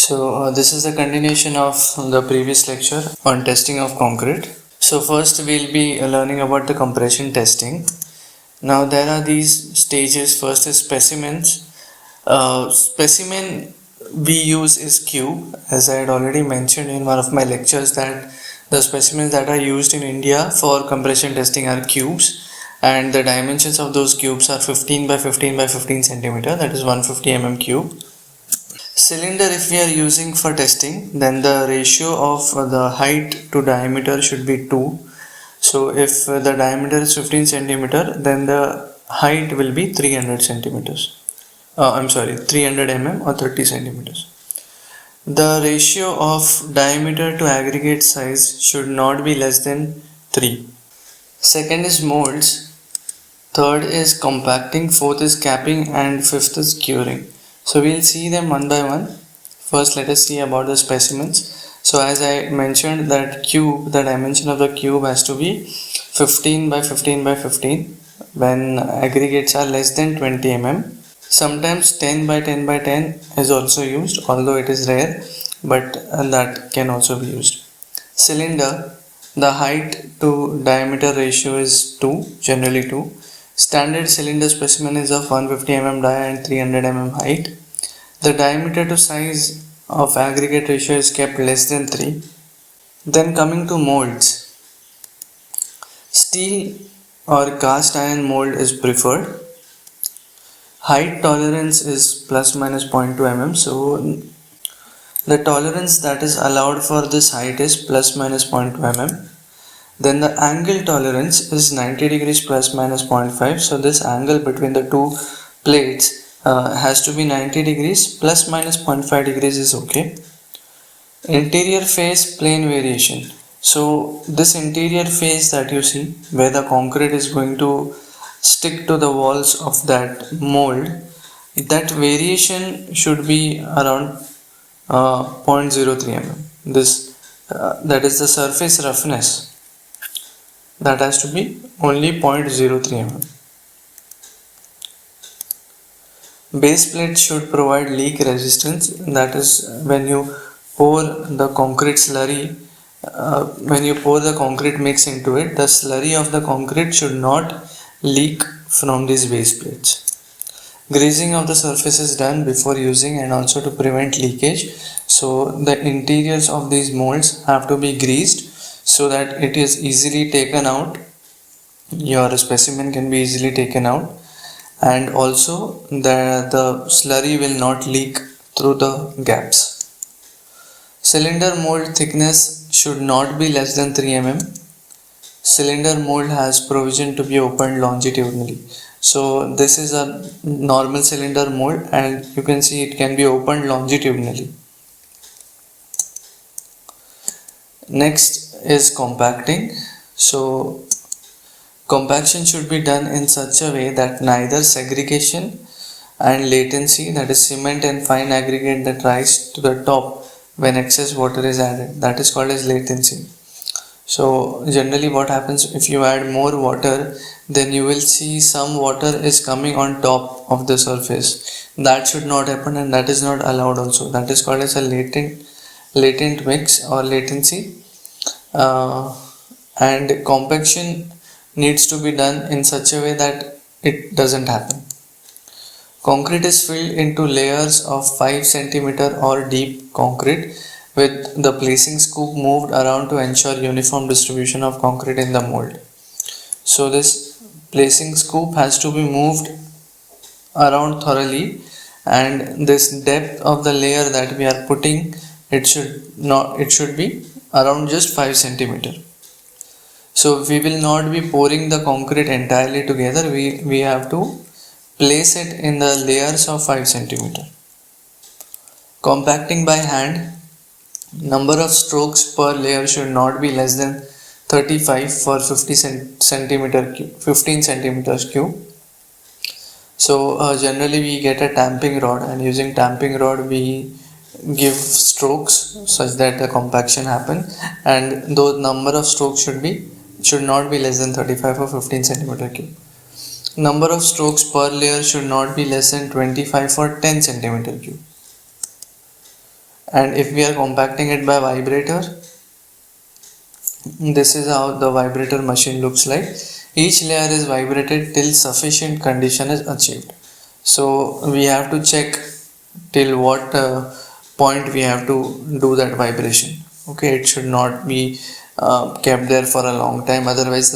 This is the continuation of the previous lecture on testing of concrete. So first we'll be learning about the compression testing. Now there are these stages. First is specimens. Specimen we use is cube, as I had already mentioned in one of my lectures that the specimens that are used in India for compression testing are cubes, and the dimensions of those cubes are 15 by 15 by 15 centimeter, that is 150 cube. Cylinder, if we are using for testing, then the ratio of the height to diameter should be 2. So if the diameter is 15 centimeter, then the height will be 300 centimeters. 300 or 30 centimeters. The ratio of diameter to aggregate size should not be less than 3. Second is molds. Third is compacting. Fourth is capping, and fifth is curing. So we'll see them one by one. First, let us see about the specimens. So as I mentioned, that cube, the dimension of the cube has to be 15 by 15 by 15 when aggregates are less than 20 Sometimes 10 by 10 by 10 is also used, although it is rare, but that can also be used. Cylinder, the height to diameter ratio is 2, generally 2. Standard cylinder specimen is of 150 dia and 300 height. The diameter to size of aggregate ratio is kept less than 3. Then coming to molds. Steel or cast iron mold is preferred. Height tolerance is plus minus 0.2 so the tolerance that is allowed for this height is plus minus 0.2 Then the angle tolerance is 90 degrees plus minus 0.5. So this angle between the two plates has to be 90 degrees plus minus 0.5 degrees is okay. Interior face plane variation. So this interior face that you see where the concrete is going to stick to the walls of that mold, that variation should be around 0.03 This that is the surface roughness. That has to be only 0.03 Base plate should provide leak resistance. That is when you pour the concrete slurry, when you pour the concrete mix into it, the slurry of the concrete should not leak from these base plates. Greasing of the surface is done before using and also to prevent leakage. So the interiors of these molds have to be greased so that it is easily taken out. Your specimen can be easily taken out, and also the slurry will not leak through the gaps. Cylinder mold thickness should not be less than 3 Cylinder mold has provision to be opened longitudinally. So this is a normal cylinder mold, and you can see it can be opened longitudinally. Next is compacting. So compaction should be done in such a way that neither segregation and latency, that is cement and fine aggregate that rise to the top when excess water is added, that is called as latency. So generally what happens, if you add more water, then you will see some water is coming on top of the surface. That should not happen, and that is not allowed also. That is called as a latent mix or latency. And compaction needs to be done in such a way that it doesn't happen. Concrete is filled into layers of 5 cm or deep concrete, with the placing scoop moved around to ensure uniform distribution of concrete in the mold. So this placing scoop has to be moved around thoroughly, and this depth of the layer that we are putting, it should be around just 5 cm. So we will not be pouring the concrete entirely together. We have to place it in the layers of 5 cm. Compacting by hand. Number of strokes per layer should not be less than 35 for 15 centimeters cube. So generally we get a tamping rod, and using tamping rod we give strokes such that the compaction happen, and those number of strokes should not be less than 35 for 15 centimeter cube. Number of strokes per layer should not be less than 25 for 10 centimeter cube. And if we are compacting it by vibrator, this is how the vibrator machine looks like. Each layer is vibrated till sufficient condition is achieved. So we have to check till what point we have to do that vibration. Okay, it should not be kept there for a long time, otherwise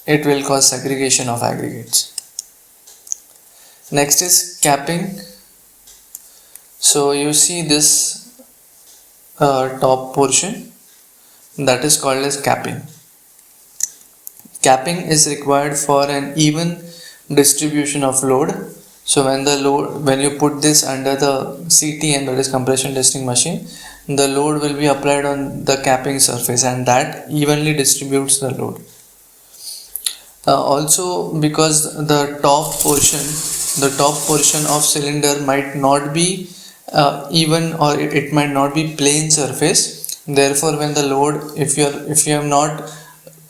it will cause segregation of aggregates. Next is capping. So you see this top portion, that is called as capping. Capping is required for an even distribution of load. So when you put this under the CTM, that is compression testing machine, the load will be applied on the capping surface, and that evenly distributes the load. Also, because the top portion of cylinder might not be even, or it might not be plane surface. Therefore, when the load, if you have not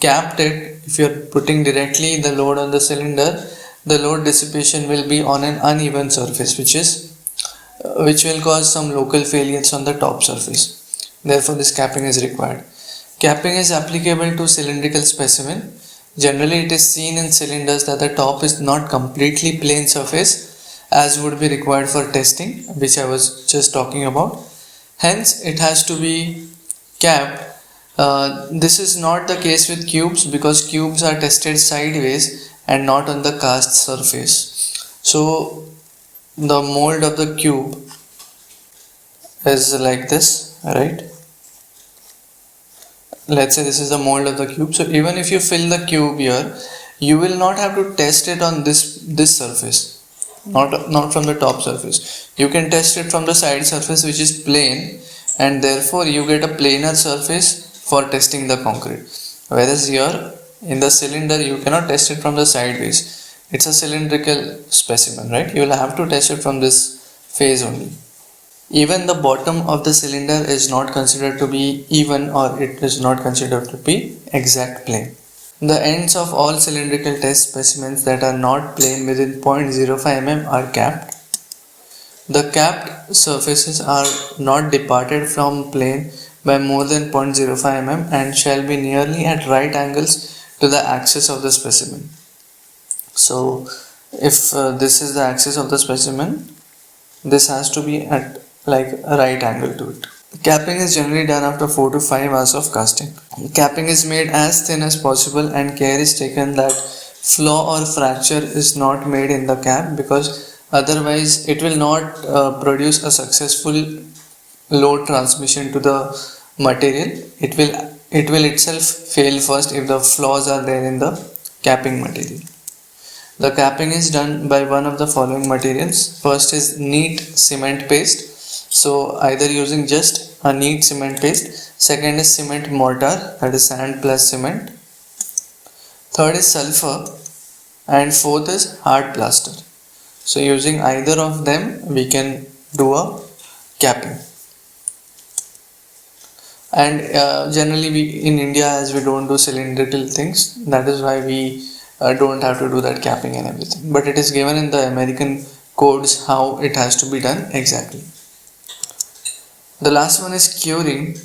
capped it, if you are putting directly the load on the cylinder, the load dissipation will be on an uneven surface, which will cause some local failures on the top surface. Therefore, this capping is required. Capping is applicable to cylindrical specimen. Generally, it is seen in cylinders that the top is not completely plane surface, as would be required for testing, which I was just talking about. Hence, it has to be capped. This is not the case with cubes, because cubes are tested sideways and not on the cast surface. So, the mold of the cube is like this, right? Let's say this is the mold of the cube. So even if you fill the cube here, you will not have to test it on this surface, not from the top surface. You can test it from the side surface, which is plane, and therefore you get a planar surface for testing the concrete. Whereas here in the cylinder, you cannot test it from the sideways. It's a cylindrical specimen, right? You will have to test it from this phase only. Even the bottom of the cylinder is not considered to be even, or it is not considered to be exact plane. The ends of all cylindrical test specimens that are not plane within 0.05 mm are capped. The capped surfaces are not departed from plane by more than 0.05 mm and shall be nearly at right angles to the axis of the specimen. So if this is the axis of the specimen, this has to be at like a right angle to it. Capping is generally done after 4 to 5 hours of casting. Capping is made as thin as possible, and care is taken that flaw or fracture is not made in the cap, because otherwise it will not produce a successful load transmission to the material. It will itself fail first if the flaws are there in the capping material. The capping is done by one of the following materials. First is neat cement paste. So either using just a neat cement paste. Second is cement mortar, that is sand plus cement. Third is sulfur, and fourth is hard plaster. So using either of them, we can do a capping. And generally in India, as we don't do cylindrical things, that is why we don't have to do that capping and everything. But it is given in the American codes how it has to be done exactly. The last one is curing.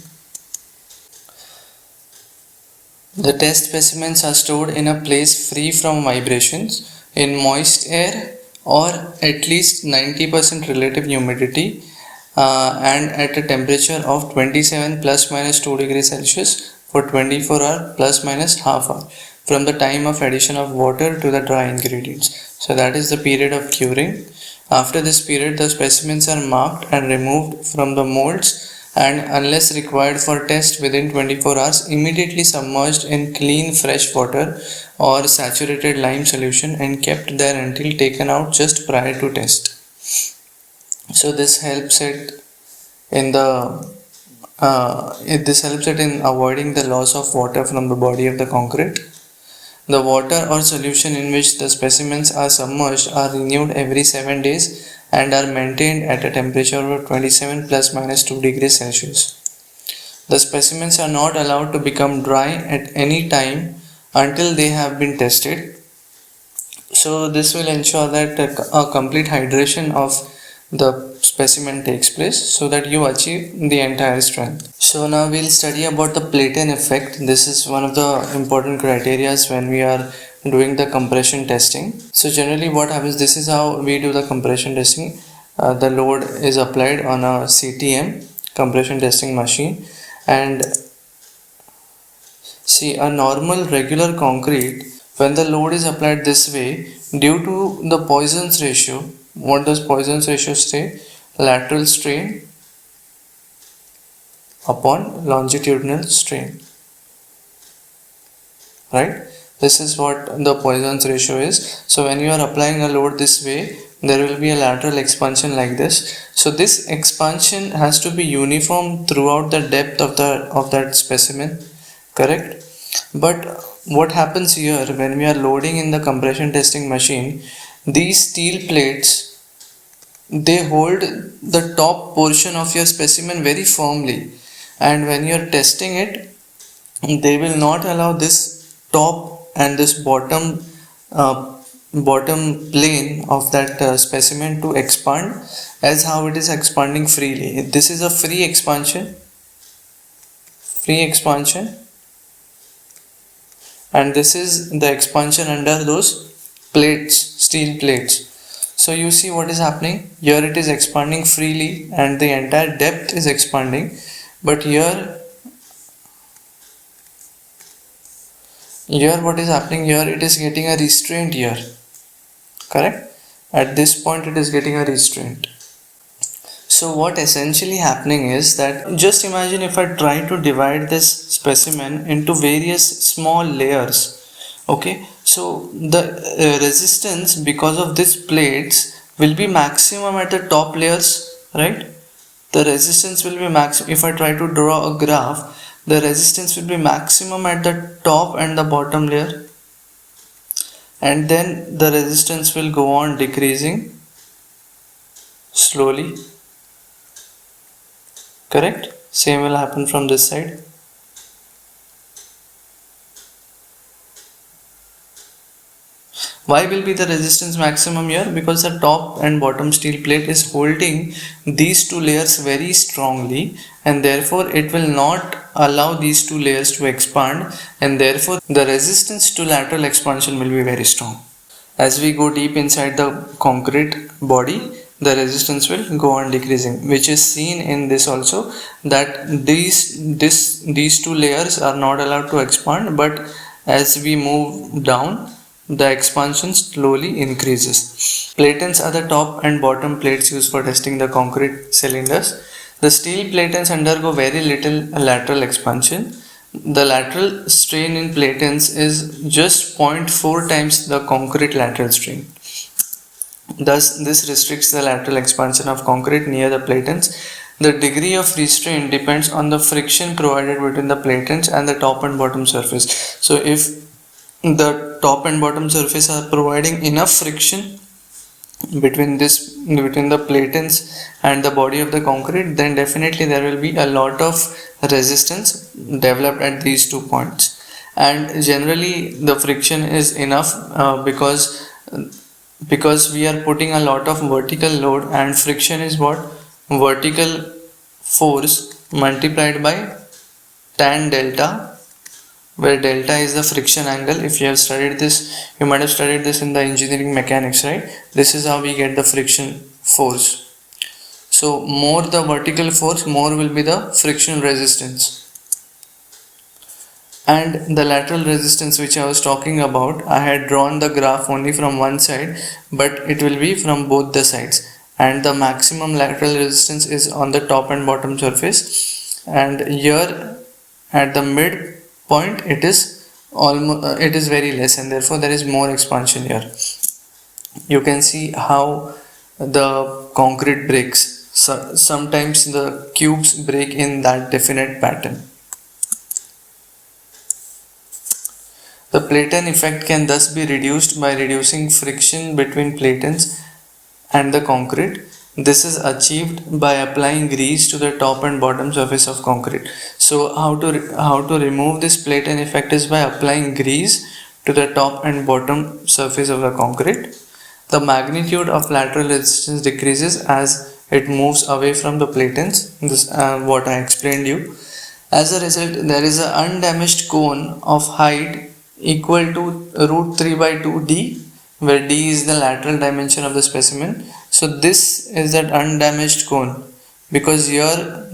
The test specimens are stored in a place free from vibrations, in moist air, or at least 90% relative humidity, and at a temperature of 27 plus minus 2 degrees Celsius for 24 hours plus minus half hour from the time of addition of water to the dry ingredients. So that is the period of curing. After this period, the specimens are marked and removed from the molds, and unless required for test within 24 hours, immediately submerged in clean fresh water or saturated lime solution and kept there until taken out just prior to test. So this helps it in avoiding the loss of water from the body of the concrete. The water or solution in which the specimens are submerged are renewed every 7 days and are maintained at a temperature of 27 plus minus 2 degrees Celsius. The specimens are not allowed to become dry at any time until they have been tested. So this will ensure that a complete hydration of the specimen takes place, so that you achieve the entire strength. So now we'll study about the Platen effect. This is one of the important criteria when we are doing the compression testing. So generally what happens, this is how we do the compression testing. The load is applied on a CTM, compression testing machine, and see, a normal regular concrete, when the load is applied this way, due to the Poisson's ratio, what does Poisson's ratio say? Lateral strain upon longitudinal strain, right? This is what the Poisson's ratio is. So when you are applying a load this way, there will be a lateral expansion like this. So this expansion has to be uniform throughout the depth of that specimen, correct? But what happens here, when we are loading in the compression testing machine, these steel plates, they hold the top portion of your specimen very firmly, and when you are testing it, they will not allow this top and this bottom plane of that specimen to expand as how it is expanding freely. This is a free expansion, and this is the expansion under those plates, steel plates. So you see what is happening here, it is expanding freely and the entire depth is expanding, but here what is happening here, it is getting a restraint here, correct? At this point it is getting a restraint. So what essentially happening is that, just imagine if I try to divide this specimen into various small layers. Okay, so the resistance because of these plates will be maximum at the top layers, right? The resistance will be maximum. If I try to draw a graph, the resistance will be maximum at the top and the bottom layer, and then the resistance will go on decreasing slowly, correct? Same will happen from this side. Why will be the resistance maximum here? Because the top and bottom steel plate is holding these two layers very strongly, and therefore it will not allow these two layers to expand, and therefore the resistance to lateral expansion will be very strong. As we go deep inside the concrete body, the resistance will go on decreasing, which is seen in this also, that these two layers are not allowed to expand, but as we move down, the expansion slowly increases. Platens are the top and bottom plates used for testing the concrete cylinders. The steel platens undergo very little lateral expansion. The lateral strain in platens is just 0.4 times the concrete lateral strain. Thus, this restricts the lateral expansion of concrete near the platens. The degree of restraint depends on the friction provided between the platens and the top and bottom surface. So, if the top and bottom surface are providing enough friction between the platens and the body of the concrete, then definitely there will be a lot of resistance developed at these 2 points. And generally the friction is enough because we are putting a lot of vertical load, and friction is what? Vertical force multiplied by tan delta, where delta is the friction angle. If you have studied this, you might have studied this in the engineering mechanics, right? This is how we get the friction force. So more the vertical force, more will be the friction resistance. And the lateral resistance which I was talking about, I had drawn the graph only from one side, but it will be from both the sides, and the maximum lateral resistance is on the top and bottom surface, and here at the mid point it is very less, and therefore there is more expansion here. You can see how the concrete breaks. So sometimes the cubes break in that definite pattern. The Platen effect can thus be reduced by reducing friction between platens and the concrete. This is achieved by applying grease to the top and bottom surface of concrete. So how to remove this Platen effect is by applying grease to the top and bottom surface of the concrete. the magnitude of lateral resistance decreases as it moves away from the plate ends. This what I explained you. As a result, there is an undamaged cone of height equal to root 3 by 2 d, where d is the lateral dimension of the specimen. So this is that undamaged cone, because here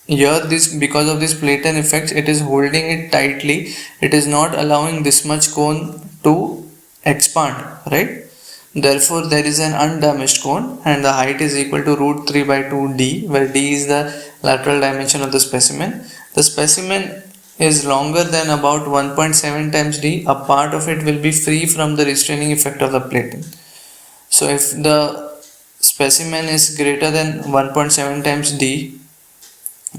this, because of this Platen effect, it is holding it tightly. It is not allowing this much cone to expand, right? Therefore, there is an undamaged cone and the height is equal to root 3 by 2 d, where d is the lateral dimension of the specimen. The specimen is longer than about 1.7 times d. A part of it will be free from the restraining effect of the plating. So if the specimen is greater than 1.7 times d,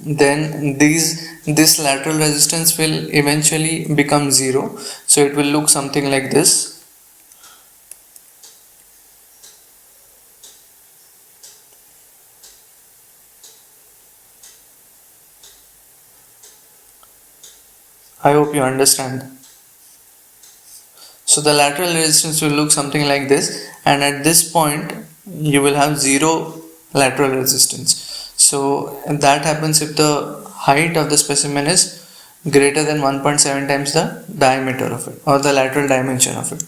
then this lateral resistance will eventually become zero. So it will look something like this. I hope you understand. So the lateral resistance will look something like this, and at this point you will have zero lateral resistance. So that happens if the height of the specimen is greater than 1.7 times the diameter of it, or the lateral dimension of it.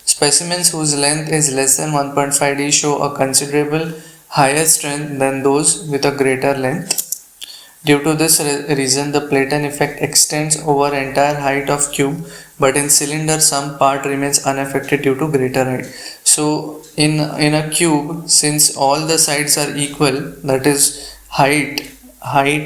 Specimens whose length is less than 1.5 d show a considerable higher strength than those with a greater length. Due to this reason, the Platen effect extends over entire height of cube, but in cylinder some part remains unaffected due to greater height. So in a cube, since all the sides are equal, that is height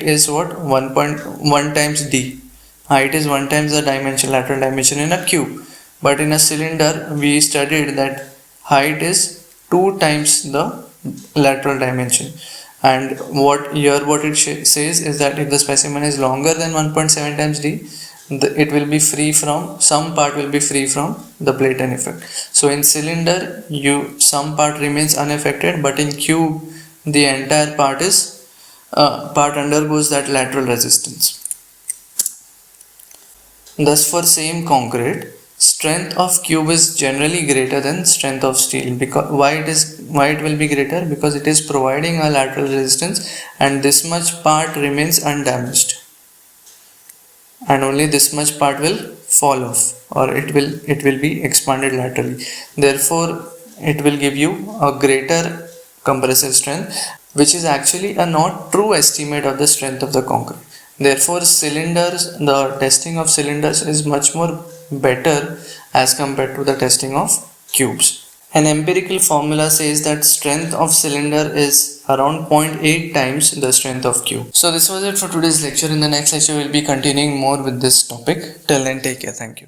is what, 1.1 times d. Height is 1 times the dimension, lateral dimension in a cube. But in a cylinder, we studied that height is 2 times the lateral dimension. And what it says is that if the specimen is longer than 1.7 times d, it will be free from, some part will be free from the Platen effect. So in cylinder, some part remains unaffected, but in cube, the entire part undergoes that lateral resistance. Thus, for same concrete, strength of cube is generally greater than strength of steel. Because why it will be greater? Because it is providing a lateral resistance, and this much part remains undamaged, and only this much part will fall off, or it will be expanded laterally. Therefore, it will give you a greater compressive strength, which is actually a not true estimate of the strength of the concrete. Therefore, cylinders, the testing of cylinders is much more better as compared to the testing of cubes. An empirical formula says that strength of cylinder is around 0.8 times the strength of cube. So this was it for today's lecture. In the next lecture, we'll be continuing more with this topic. Till then, take care. Thank you.